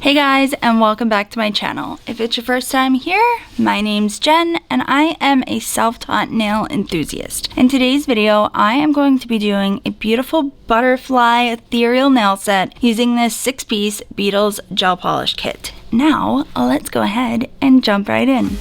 Hey guys, and welcome back to my channel. If it's your first time here, my name's Jen and I am a self-taught nail enthusiast. In today's video, I am going to be doing a beautiful butterfly ethereal nail set using this 6-piece Beatles gel polish kit. Now, let's go ahead and jump right in.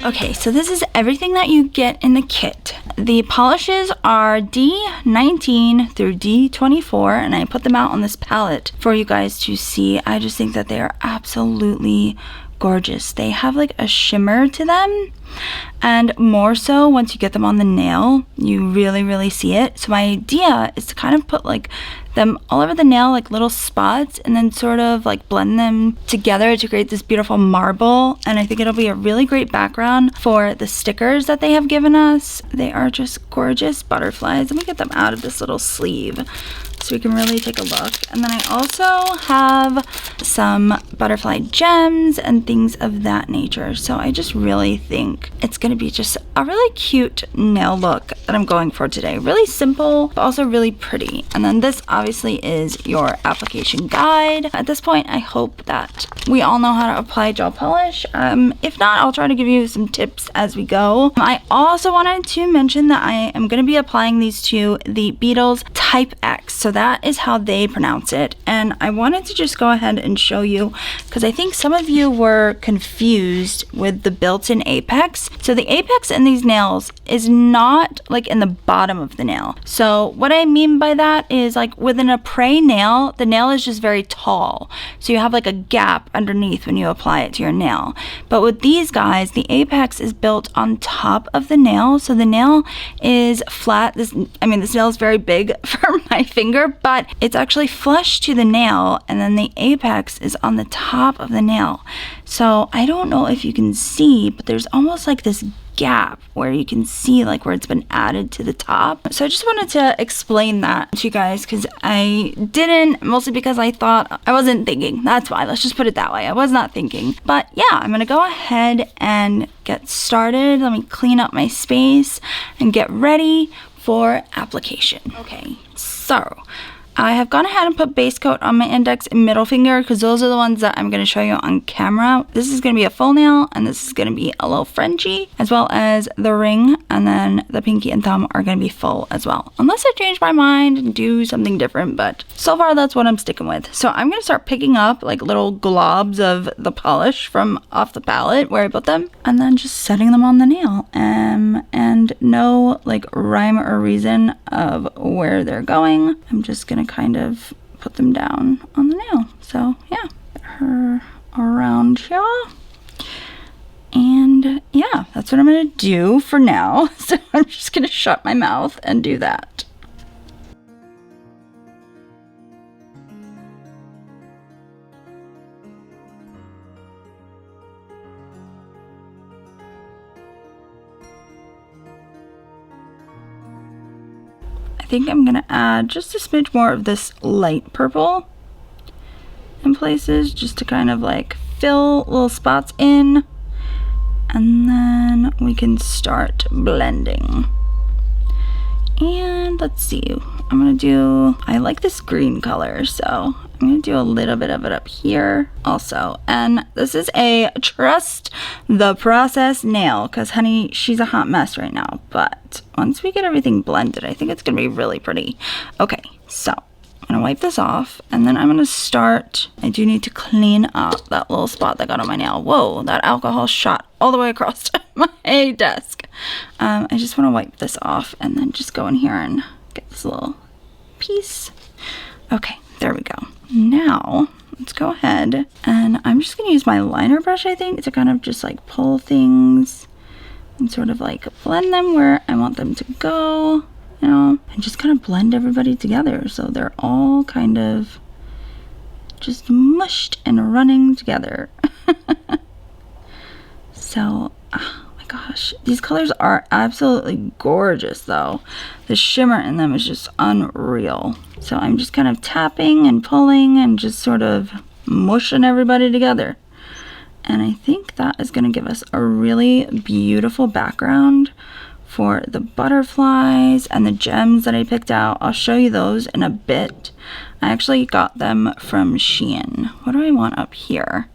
Okay, so this is everything that you get in the kit. The polishes are D19 through D24, and I put them out on this palette for you guys to see. I just think that they are absolutely gorgeous. They have like a shimmer to them, and more so once you get them on the nail, you really see it. So my idea is to kind of put like them all over the nail, like little spots, and then sort of like blend them together to create this beautiful marble. And I think it'll be a really great background for the stickers that they have given us. They are just gorgeous butterflies. Let me get them out of this little sleeve so we can really take a look. And then I also have some butterfly gems and things of that nature. So I just really think it's going to be just a really cute nail look that I'm going for today. Really simple, but also really pretty. And then this obviously is your application guide. At this point, I hope that we all know how to apply gel polish. If not, I'll try to give you some tips as we go. I also wanted to mention that I am going to be applying these to the Beatles Type X. So that is how they pronounce it. And I wanted to just go ahead and show you because I think some of you were confused with the built-in apex. So the apex in these nails is not like in the bottom of the nail. So what I mean by that is like with an apres nail, the nail is just very tall. So you have like a gap underneath when you apply it to your nail. But with these guys, the apex is built on top of the nail. So the nail is flat. This nail is very big for my finger, but it's actually flush to the nail, and then the apex is on the top of the nail. So I don't know if you can see, but there's almost like this gap where you can see like where it's been added to the top. So I just wanted to explain that to you guys because I didn't, mostly because I thought I wasn't thinking. That's why, let's just put it that way. I was not thinking. But yeah, I'm gonna go ahead and get started. Let me clean up my space and get ready for application. Okay, so I have gone ahead and put base coat on my index and middle finger because those are the ones that I'm going to show you on camera. This is going to be a full nail, and this is going to be a little Frenchy, as well as the ring, and then the pinky and thumb are going to be full as well. Unless I change my mind and do something different, but so far that's what I'm sticking with. So I'm going to start picking up like little globs of the polish from off the palette where I put them, and then just setting them on the nail. And no like rhyme or reason of where they're going. I'm just going to kind of put them down on the nail. So yeah, get her around here. And yeah, that's what I'm going to do for now. So I'm just going to shut my mouth and do that. I think I'm gonna add just a smidge more of this light purple in places just to kind of like fill little spots in, and then we can start blending. And let's see, I like this green color, so I'm gonna do a little bit of it up here also. And this is a trust the process nail because honey, she's a hot mess right now, but once we get everything blended, I think it's gonna be really pretty. Okay, so I'm gonna wipe this off, and then I'm gonna start. I do need to clean up that little spot that got on my nail. Whoa, that alcohol shot all the way across my desk. I just want to wipe this off and then just go in here and get this little piece. Okay, there we go. Now let's go ahead, and I'm just gonna use my liner brush, I think, to kind of just like pull things and sort of like blend them where I want them to go, you know, and just kind of blend everybody together so they're all kind of just mushed and running together. So oh my gosh, these colors are absolutely gorgeous though. The shimmer in them is just unreal. So I'm just kind of tapping and pulling and just sort of mushing everybody together. And I think that is going to give us a really beautiful background for the butterflies and the gems that I picked out. I'll show you those in a bit. I actually got them from Shein. What do I want up here?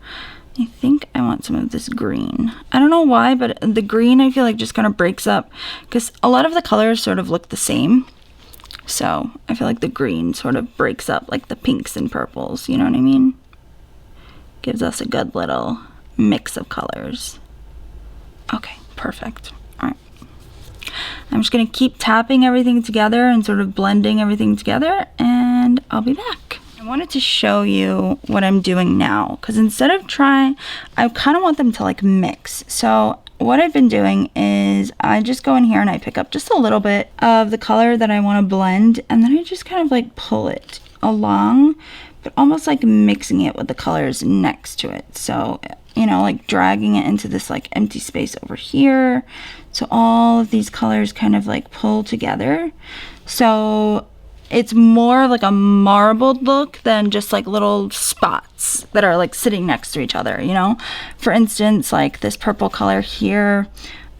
I think I want some of this green. I don't know why, but the green I feel like just kind of breaks up because a lot of the colors sort of look the same. So I feel like the green sort of breaks up like the pinks and purples, you know what I mean? Gives us a good little mix of colors. Okay, perfect. All right. I'm just gonna keep tapping everything together and sort of blending everything together, and I'll be back. I wanted to show you what I'm doing now, because instead of trying, I kind of want them to like mix. So what I've been doing is I just go in here and I pick up just a little bit of the color that I want to blend, and then I just kind of like pull it along, but almost like mixing it with the colors next to it. So, you know, like dragging it into this like empty space over here. So all of these colors kind of like pull together. So it's more like a marbled look than just like little spots that are like sitting next to each other, you know? For instance, like this purple color here,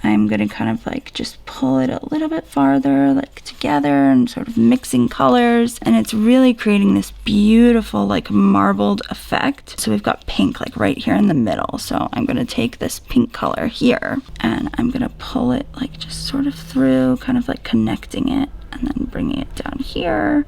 I'm gonna kind of like just pull it a little bit farther, like together, and sort of mixing colors, and it's really creating this beautiful like marbled effect. So we've got pink like right here in the middle. So I'm gonna take this pink color here and I'm gonna pull it like just sort of through, kind of like connecting it, and then bringing it down here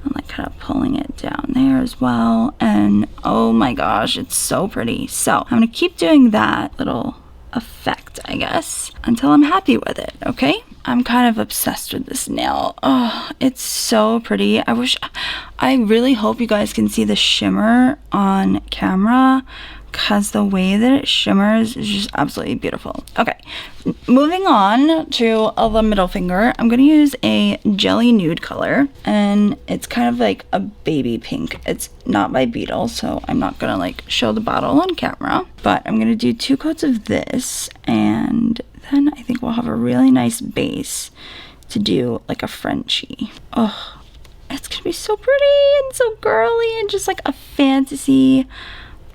and like kind of pulling it down there as well. And oh my gosh, it's so pretty. So I'm gonna keep doing that little effect, I guess, until I'm happy with it. Okay, I'm kind of obsessed with this nail. Oh, it's so pretty. I really hope you guys can see the shimmer on camera, because the way that it shimmers is just absolutely beautiful. Okay, moving on to the middle finger, I'm gonna use a jelly nude color, and it's kind of like a baby pink. It's not by Beatles, so I'm not gonna like show the bottle on camera, but I'm gonna do 2 coats of this, and then I think we'll have a really nice base to do like a Frenchie. Oh, it's gonna be so pretty and so girly and just like a fantasy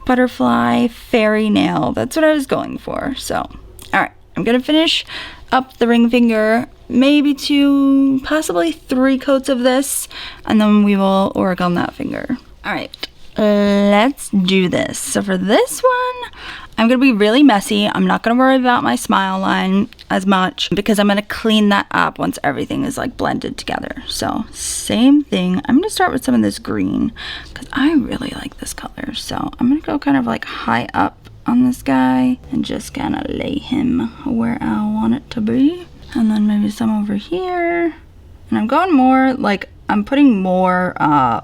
butterfly fairy nail. That's what I was going for. So, all right, I'm gonna finish up the ring finger, maybe 2, possibly 3 coats of this, and then we will work on that finger. All right, let's do this. So for this one, I'm gonna be really messy. I'm not gonna worry about my smile line as much because I'm gonna clean that up once everything is like blended together. So same thing. I'm gonna start with some of this green because I really like this color. So I'm gonna go kind of like high up on this guy and just kind of lay him where I want it to be. And then maybe some over here. And I'm going more like, I'm putting more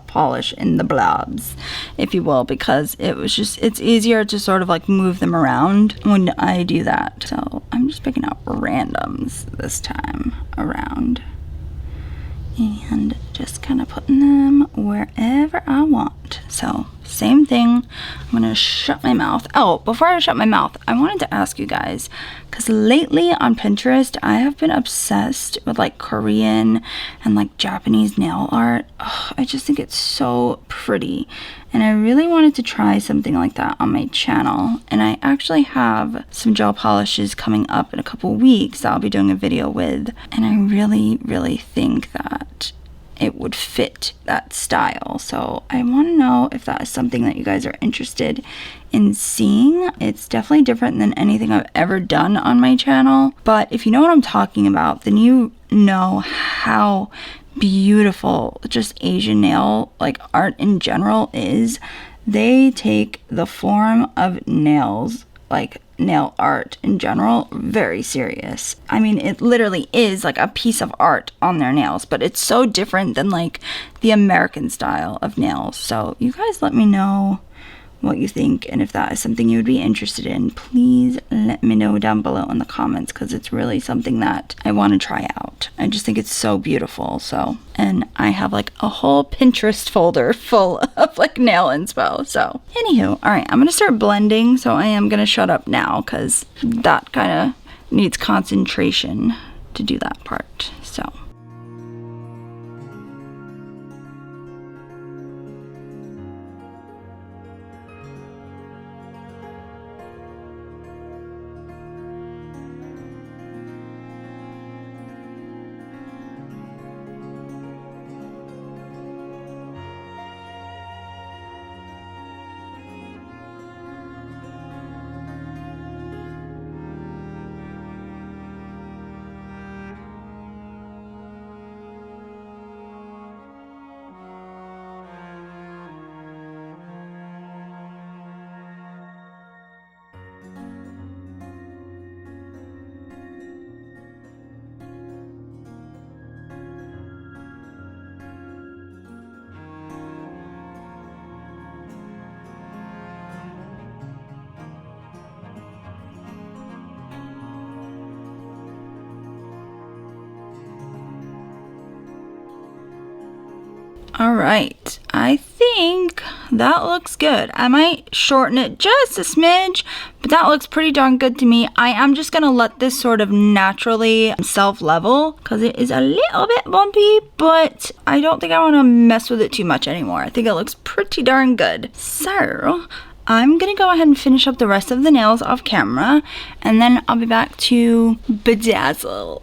polish in the blobs, if you will, because it's easier to sort of like move them around when I do that. So I'm just picking out randoms this time around and just kind of putting them wherever I want. So same thing. I'm gonna shut my mouth. Oh, before I shut my mouth, I wanted to ask you guys, because lately on Pinterest, I have been obsessed with like Korean and like Japanese nail art. Oh, I just think it's so pretty. And I really wanted to try something like that on my channel. And I actually have some gel polishes coming up in a couple weeks that I'll be doing a video with. And I really, really think that it would fit that style. So I want to know if that is something that you guys are interested in seeing. It's definitely different than anything I've ever done on my channel, but if you know what I'm talking about, then you know how beautiful just Asian nail like art in general is. They take the form of nails, like nail art in general, very serious. I mean, it literally is like a piece of art on their nails, but it's so different than like the American style of nails. So you guys let me know what you think, and if that is something you would be interested in, please let me know down below in the comments, because it's really something that I want to try out. I just think it's so beautiful. So, and I have like a whole Pinterest folder full of like nail inspo. So anywho, all right, I'm gonna start blending. So I am gonna shut up now because that kind of needs concentration to do that part. So All right, I think that looks good. I might shorten it just a smidge, but that looks pretty darn good to me. I am just gonna let this sort of naturally self-level because it is a little bit bumpy, but I don't think I want to mess with it too much anymore. I think it looks pretty darn good. So I'm gonna go ahead and finish up the rest of the nails off camera, and then I'll be back to bedazzle.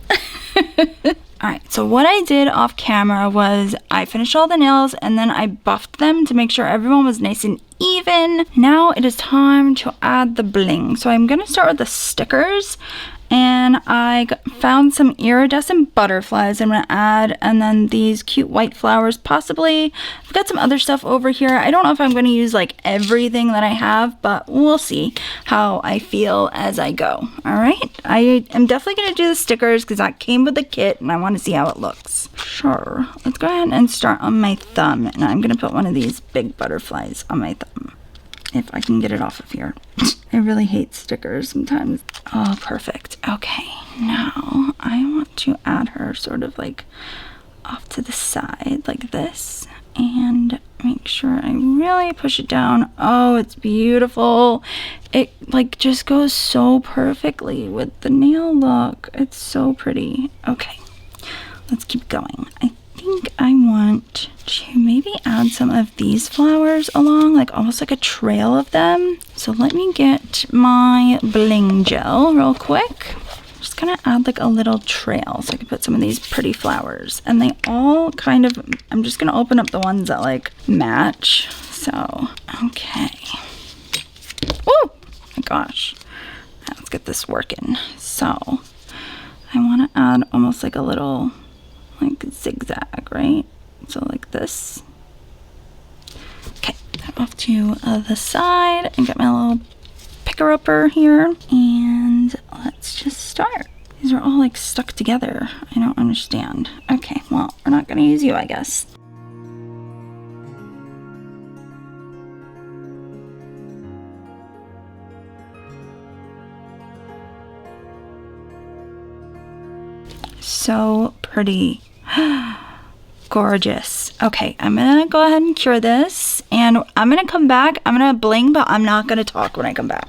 Alright, so what I did off camera was I finished all the nails and then I buffed them to make sure everyone was nice and even. Now it is time to add the bling. So I'm going to start with the stickers, and I found some iridescent butterflies I'm going to add, and then these cute white flowers possibly. I've got some other stuff over here. I don't know if I'm going to use like everything that I have, but we'll see how I feel as I go. Alright, I am definitely going to do the stickers because that came with the kit and I want to see how it looks. Sure, let's go ahead and start on my thumb, and I'm going to put one of these big butterflies on my thumb. If I can get it off of here. I really hate stickers sometimes. Oh, perfect. Okay, now I want to add her sort of like off to the side like this, and make sure I really push it down. Oh, it's beautiful. It like just goes so perfectly with the nail look. It's so pretty. Okay, let's keep going. I think I want to maybe add some of these flowers along, like almost like a trail of them. So let me get my bling gel real quick. I'm just gonna add like a little trail so I can put some of these pretty flowers, and they all kind of, I'm just gonna open up the ones that like match. So okay, oh my gosh, let's get this working. So I want to add almost like a little like zigzag, right? So like this. Okay, off to the side and get my little picker-upper here, and let's just start. These are all like stuck together. I don't understand. Okay, well, we're not gonna use you, I guess. So pretty. Gorgeous. Okay, I'm gonna go ahead and cure this, and I'm gonna come back. I'm gonna bling, but I'm not gonna talk when I come back.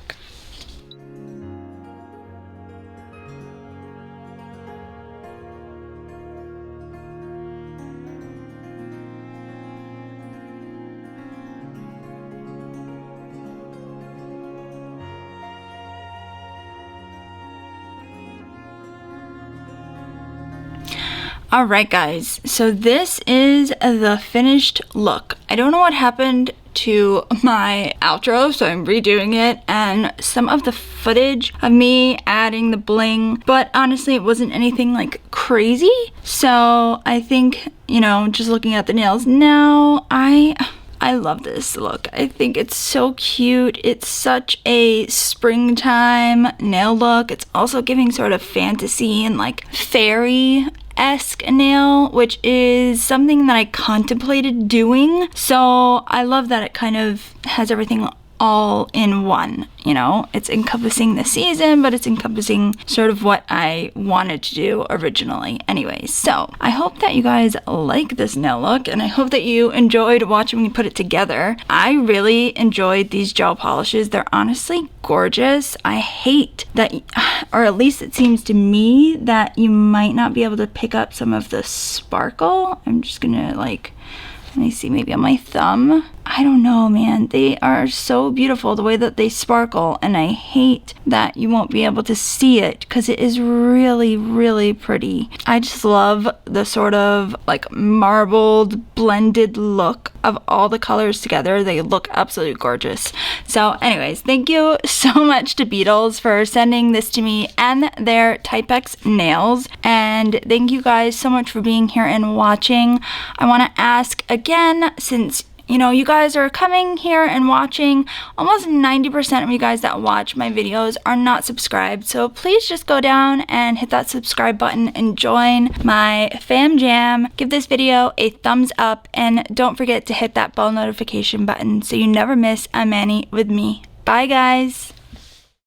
Alright guys, so this is the finished look. I don't know what happened to my outro, so I'm redoing it, and some of the footage of me adding the bling, but honestly it wasn't anything like crazy. So I think, you know, just looking at the nails now, I love this look. I think it's so cute. It's such a springtime nail look. It's also giving sort of fantasy and like fairy-esque nail, which is something that I contemplated doing. So I love that it kind of has everything all in one, you know? It's encompassing the season, but it's encompassing sort of what I wanted to do originally. Anyways, so I hope that you guys like this nail look, and I hope that you enjoyed watching me put it together. I really enjoyed these gel polishes. They're honestly gorgeous. I hate that, or at least it seems to me, that you might not be able to pick up some of the sparkle. I'm just gonna like, let me see, maybe on my thumb. I don't know, man. They are so beautiful the way that they sparkle, and I hate that you won't be able to see it because it is really, really pretty. I just love the sort of like marbled, blended look of all the colors together. They look absolutely gorgeous. So anyways, thank you so much to Beetles for sending this to me and their Typex nails. And thank you guys so much for being here and watching. I want to ask again, since you know, you guys are coming here and watching. Almost 90% of you guys that watch my videos are not subscribed. So please just go down and hit that subscribe button and join my fam jam. Give this video a thumbs up, and don't forget to hit that bell notification button so you never miss a mani with me. Bye guys.